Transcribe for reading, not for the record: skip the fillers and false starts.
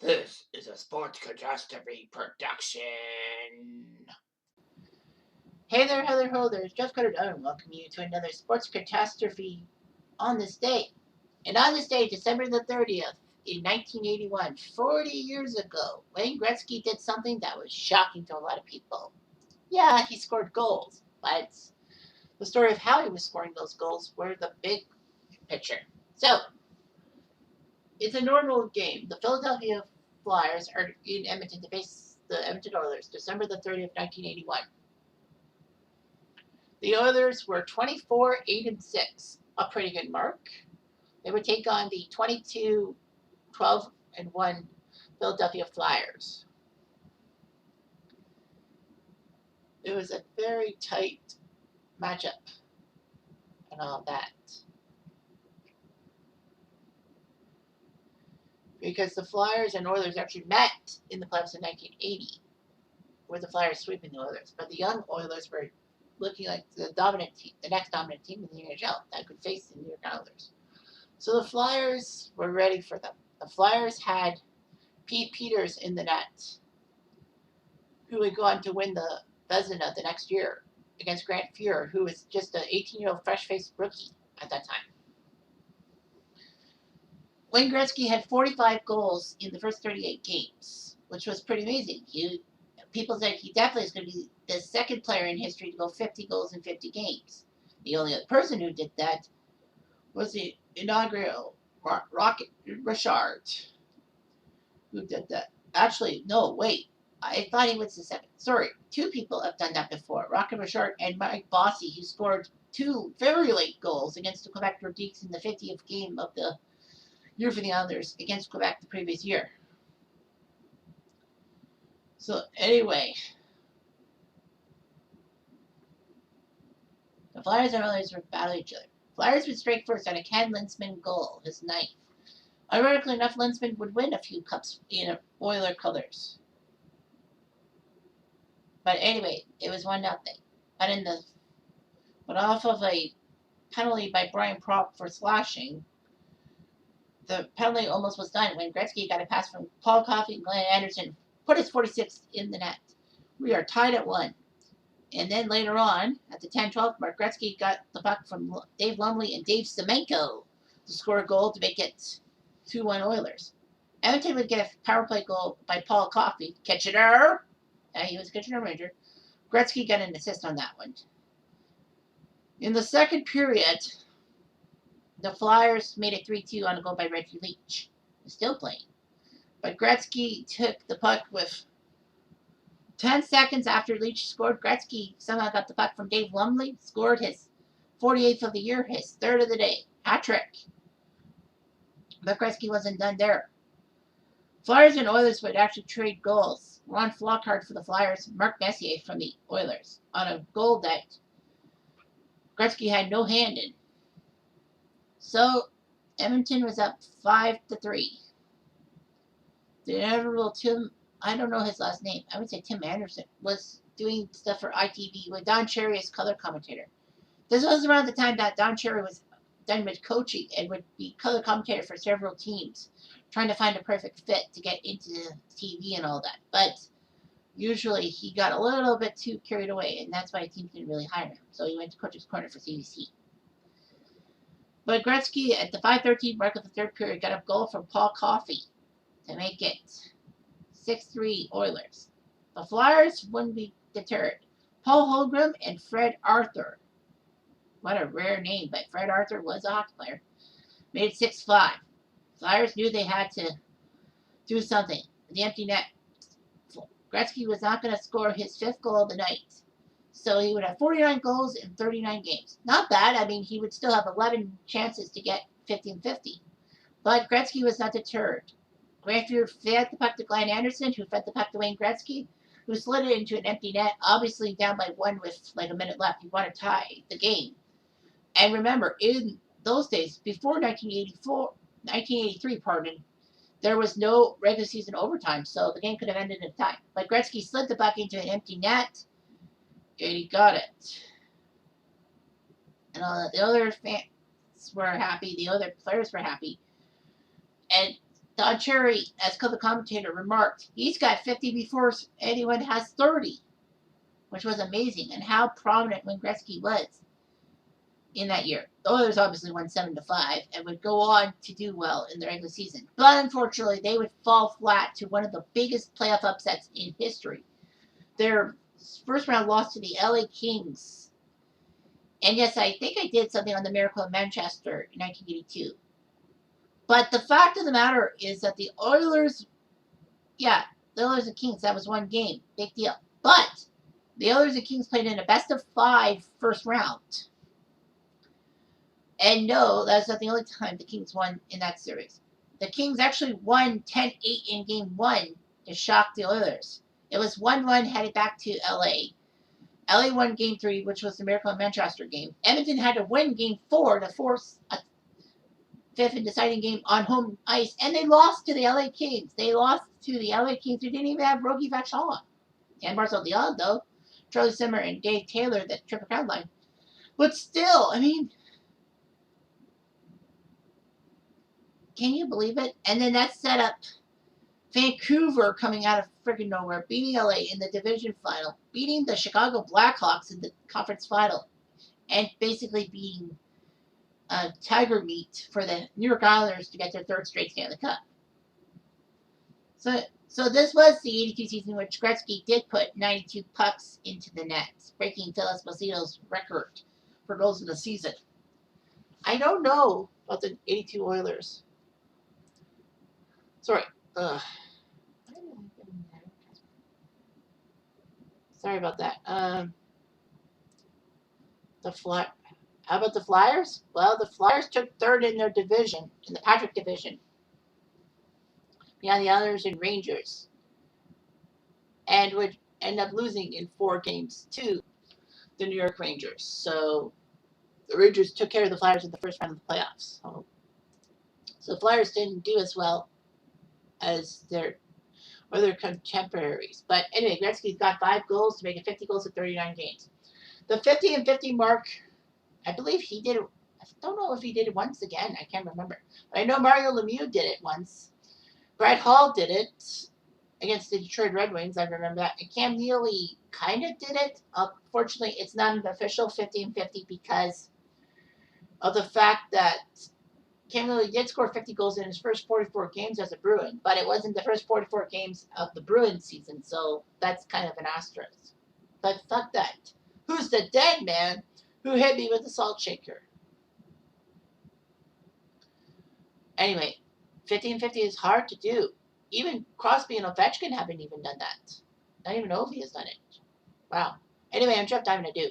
This is a Sports Catastrophe production. Hey there, Heather Holders. Jeff Cutter and welcome you to another Sports Catastrophe on this day. And on this day, December the 30th, in 1981, 40 years ago, Wayne Gretzky did something that was shocking to a lot of people. Yeah, he scored goals, but the story of how he was scoring those goals were the big picture. So, it's a normal game. The Philadelphia Flyers are in Edmonton to face the Edmonton Oilers, December the 30th, 1981. The Oilers were 24, 8, and 6, a pretty good mark. They would take on the 22, 12, and 1 Philadelphia Flyers. It was a very tight matchup and all that. Because the Flyers and Oilers actually met in the playoffs in 1980, where the Flyers sweeping the Oilers. But the young Oilers were looking like the dominant team, the next dominant team in the NHL that could face the New York Islanders. So the Flyers were ready for them. The Flyers had Pete Peters in the net, who would go on to win the Vezina the next year against Grant Fuhr, who was just an 18-year-old fresh-faced rookie at that time. Wayne Gretzky had 45 goals in the first 38 games, which was pretty amazing. People said he definitely is going to be the second player in history to go 50 goals in 50 games. The only other person who did that was the inaugural Rocket Richard, who did that. Actually, no, wait. I thought he was the second. Sorry, two people have done that before. Rocket Richard and Mike Bossy, who scored two very late goals against the Quebec Nordiques in the 50th game of the year for the Islanders against Quebec the previous year. So anyway, the Flyers and Oilers were battling each other. Flyers would strike first on a Ken Linsman goal, his ninth. Ironically enough, Linsman would win a few cups in Oiler colors. But anyway, it was 1-0. But off of a penalty by Brian Propp for slashing, the penalty almost was done when Gretzky got a pass from Paul Coffey and Glenn Anderson, put his 46th in the net. We are tied at 1. And then later on, at the 10-12 mark, Gretzky got the puck from Dave Lumley and Dave Semenko to score a goal to make it 2-1 Oilers. Edmonton would get a power play goal by Paul Coffey. Kitchener! He was Kitchener Ranger. Gretzky got an assist on that one. In the second period, the Flyers made it 3-2 on a goal by Reggie Leach. He's still playing. But Gretzky took the puck with 10 seconds after Leach scored. Gretzky somehow got the puck from Dave Lumley, scored his 48th of the year, his third of the day. Hat trick. But Gretzky wasn't done there. Flyers and Oilers would actually trade goals. Ron Flockhart for the Flyers, Mark Messier from the Oilers, on a goal that Gretzky had no hand in. So Edmonton was up 5-3. The inevitable Tim, I don't know his last name, I would say Tim Anderson, was doing stuff for ITV with Don Cherry as color commentator. This was around the time that Don Cherry was done with coaching and would be color commentator for several teams, trying to find a perfect fit to get into TV and all that. But usually he got a little bit too carried away, and that's why teams didn't really hire him. So he went to Coach's Corner for CBC. But Gretzky, at the 5:13 mark of the third period, got a goal from Paul Coffey to make it 6-3 Oilers. The Flyers wouldn't be deterred. Paul Holmgren and Fred Arthur, what a rare name, but Fred Arthur was a hockey player, made it 6-5. Flyers knew they had to do something. The empty net. Gretzky was not going to score his fifth goal of the night. So he would have 49 goals in 39 games. Not bad. I mean, he would still have 11 chances to get 50-50. But Gretzky was not deterred. Grant Fuhr fed the puck to Glenn Anderson, who fed the puck to Wayne Gretzky, who slid it into an empty net, obviously down by 1 with like a minute left. He wanted to tie the game. And remember, in those days, before 1983, there was no regular season overtime, so the game could have ended in time. But Gretzky slid the puck into an empty net, and he got it. And the other fans were happy. The other players were happy. And Don Cherry, as the commentator, remarked, he's got 50 before anyone has 30, which was amazing, and how prominent when Gretzky was in that year. The Oilers obviously won 7-5 and would go on to do well in the regular season. But unfortunately, they would fall flat to one of the biggest playoff upsets in history. Their first round loss to the LA Kings. And yes, I think I did something on the Miracle of Manchester in 1982. But the fact of the matter is that the Oilers, the Oilers and Kings, that was one game. Big deal. But the Oilers and Kings played in a best-of-5 first round. And no, that's not the only time the Kings won in that series. The Kings actually won 10-8 in Game 1 to shock the Oilers. It was 1-1 headed back to LA. LA won Game 3, which was the Miracle of Manchester game. Edmonton had to win Game 4 to force a fifth and deciding game on home ice, and they lost to the LA Kings. They lost to the LA Kings, who didn't even have Rogie Vachon. And Marcel Dion, though. Charlie Simmer and Dave Taylor, that Triple Crown line. But still, I mean, can you believe it? And then that set up Vancouver coming out of freaking nowhere, beating LA in the division final, beating the Chicago Blackhawks in the conference final, and basically being tiger meat for the New York Islanders to get their third straight Stanley Cup. So this was the 82 season in which Gretzky did put 92 pucks into the net, breaking Phil Esposito's record for goals in the season. I don't know about the 82 Oilers. Sorry. Sorry about that. How about the Flyers? Well, the Flyers took third in their division, in the Patrick division, behind the Islanders and Rangers, and would end up losing in 4 games to the New York Rangers. So the Rangers took care of the Flyers in the first round of the playoffs. So the Flyers didn't do as well as their contemporaries. But anyway, Gretzky's got 5 goals to make it 50 goals in 39 games. The 50 and 50 mark, I believe he did it. I don't know if he did it once again. I can't remember. But I know Mario Lemieux did it once. Brad Hall did it against the Detroit Red Wings. I remember that. And Cam Neely kind of did it. Unfortunately, it's not an official 50 and 50 because of the fact that Cam Neely did score 50 goals in his first 44 games as a Bruin, but it wasn't the first 44 games of the Bruin season, so that's kind of an asterisk. But fuck that. Who's the dead man who hit me with a salt shaker? Anyway, 50 and 50 is hard to do. Even Crosby and Ovechkin haven't even done that. I don't even know if he has done it. Wow. Anyway, I'm Jeff Diamond. I do.